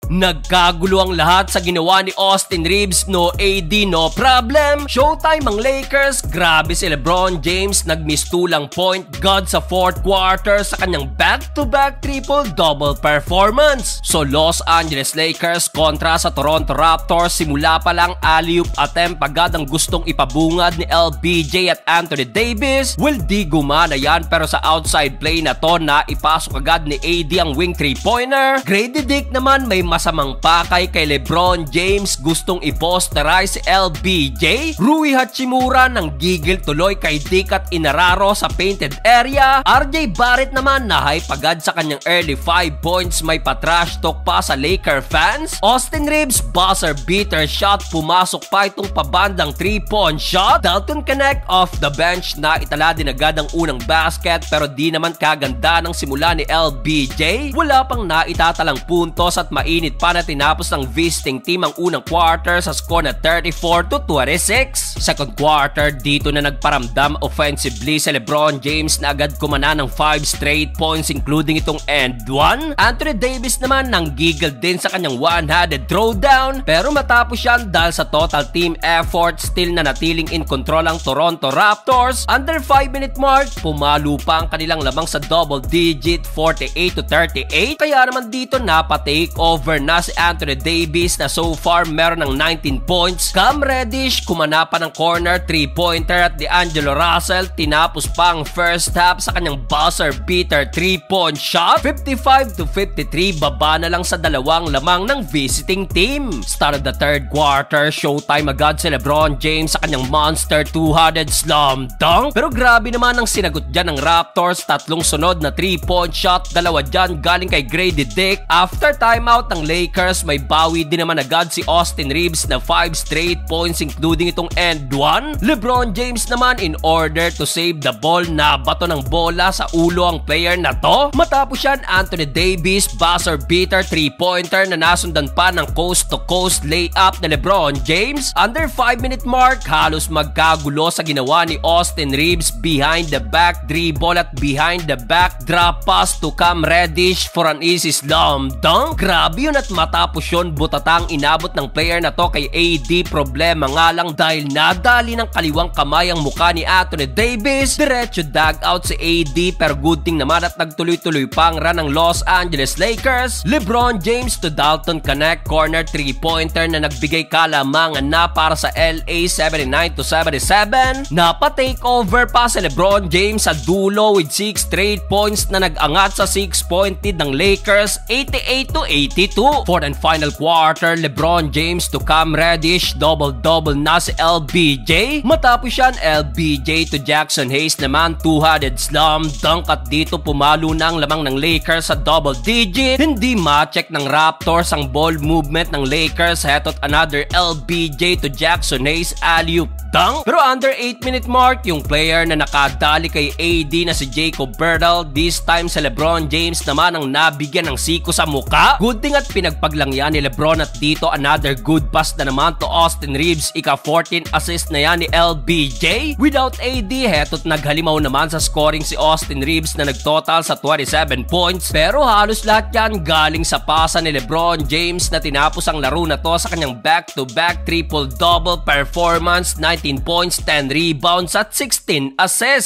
Nagkagulo ang lahat sa ginawa ni Austin Reeves. No AD, no problem. Showtime ang Lakers. Grabe si LeBron James, nagmistulang point guard sa fourth quarter sa kanyang back-to-back triple-double performance. So Los Angeles Lakers kontra sa Toronto Raptors, simula pa lang alley-oop attempt agad ang gustong ipabungad ni LBJ at Anthony Davis. Well, di gumana yan, pero sa outside play na to na ipasok agad ni AD ang wing 3-pointer. Grady Dick naman may masamang pakay kay LeBron James, gustong i-posterize si LBJ. Rui Hachimura nang gigil tuloy kay Dick at inararo sa painted area. RJ Barrett naman na-hype agad sa kanyang early 5 points, may patrash talk pa sa Laker fans. Austin Reeves buzzer beater shot, pumasok pa itong pabandang 3-point shot. Dalton Connect off the bench na itala din agad ang unang basket, pero di naman kaganda ng simula ni LBJ. Wala pang naitatalang puntos at mainit pa na tinapos ng visiting team ang unang quarter sa score na 34-26. Second quarter, dito na nagparamdam offensively si LeBron James na agad kumana ng 5 straight points including itong end 1. Anthony Davis naman nang giggle din sa kanyang one-handed throwdown, pero matapos yan dahil sa total team effort, still na natiling in control ang Toronto Raptors. Under 5-minute mark, pumalo pa ang kanilang lamang sa double digit 48-38. Kaya naman dito napatake over na si Anthony Davis na so far meron ng 19 points. Cam Reddish kumana pa ng corner 3-pointer at D'Angelo Russell tinapos pa ang first half sa kanyang buzzer beater 3-point shot. 55-53, baba na lang sa dalawang lamang ng visiting team. Start of the third quarter, showtime agad si LeBron James sa kanyang monster two-handed slam dunk. Pero grabe naman ang sinagot dyan ng Raptors, tatlong sunod na 3-point shot, dalawa dyan galing kay Grady Dick. After timeout ng Lakers, may bawi din naman agad si Austin Reeves na 5 straight points including itong end 1. LeBron James naman, in order to save the ball, na bato ng bola sa ulo ang player na to. Matapos yan, Anthony Davis buzzer beater 3-pointer na nasundan pa ng coast to coast layup ni LeBron James. Under 5-minute mark, halos magkagulo sa ginawa ni Austin Reeves. Behind the back dribble at behind the back drop pass to Cam Reddish for an easy slam dunk. Grabe yun, at matapos yun, butatang inabot ng player na to kay AD. Problema nga lang dahil nadali ng kaliwang kamay ang mukha ni Anthony Davis. Diretso dug out si AD, pero good thing naman at nagtuloy-tuloy pang run ng Los Angeles Lakers. LeBron James to Dalton Connect, corner 3-pointer na nagbigay kalamangan na para sa LA 79-77. Napa-takeover pa si LeBron James sa dulo with 6 straight points na nag-angat sa 6-point lead ng Lakers 88-82. Fourth and final quarter, LeBron James to Cam Reddish, double-double na si LBJ. Matapos yan, LBJ to Jackson Hayes naman, two-handed slam dunk, at dito pumalo na ang lamang ng Lakers sa double digit. Hindi ma-check ng Raptors ang ball movement ng Lakers. Heto't another LBJ to Jackson Hayes alley-oop dunk. Pero under 8-minute mark, yung player na nakadali kay AD na si Jacob Bertel, this time sa LeBron James naman ang nabigyan ng siko sa muka. Good thing at pinagpaglang yan ni LeBron, at dito another good pass na naman to Austin Reeves. Ika-14 assist na yan ni LBJ. Without AD, heto't naghalimaw naman sa scoring si Austin Reeves na nagtotal sa 27 points. Pero halos lahat yan galing sa pasa ni LeBron James na tinapos ang laro na to sa kanyang back-to-back triple-double performance, 19 points, 10 rebounds at 16 assists.